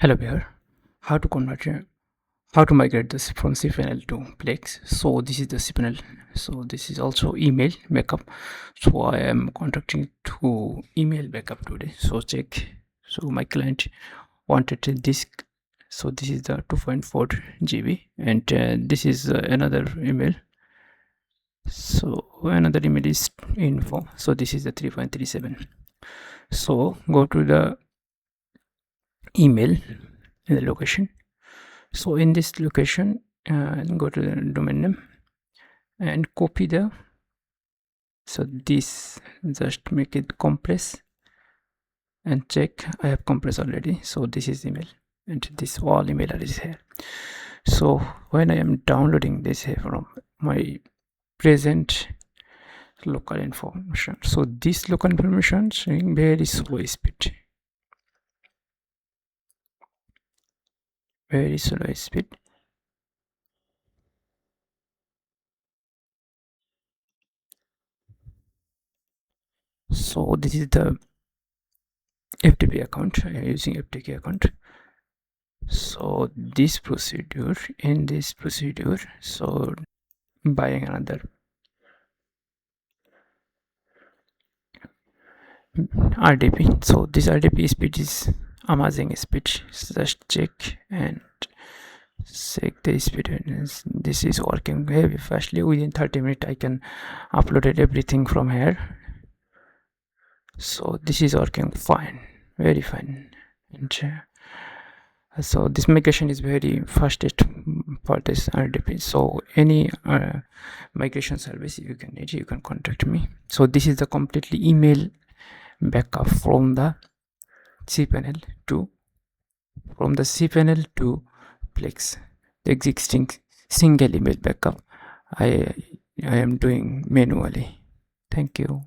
Hello here. How to convert how to migrate this from cPanel to Plesk. So this is the cPanel. So this is also email backup. So I am contacting to email backup today. So check. So my client wanted a disk. So this is the 2.4 GB and this is another email. So another email is info. So this is the 3.37. So go to the email in the location. So in this location go to the domain name and copy so this, just make it compress and check. I have compressed already. So this is email and this all email is here. So when I am downloading this here from my present local information, so this local information showing very slow speed, very slow speed. So this is the FTP account. I am using FTP account. So this procedure, in this procedure, so buying another RDP. So this RDP speed is amazing speed. Just check and check the speed. This is working very fastly. Within 30 minutes I can upload everything from here. So this is working fine, very fine. And so this migration is very fastest for this RDP. So any migration service you can need, you can contact me. So this is the completely email backup from the cPanel to Plesk. The existing single email backup I am doing manually. Thank you.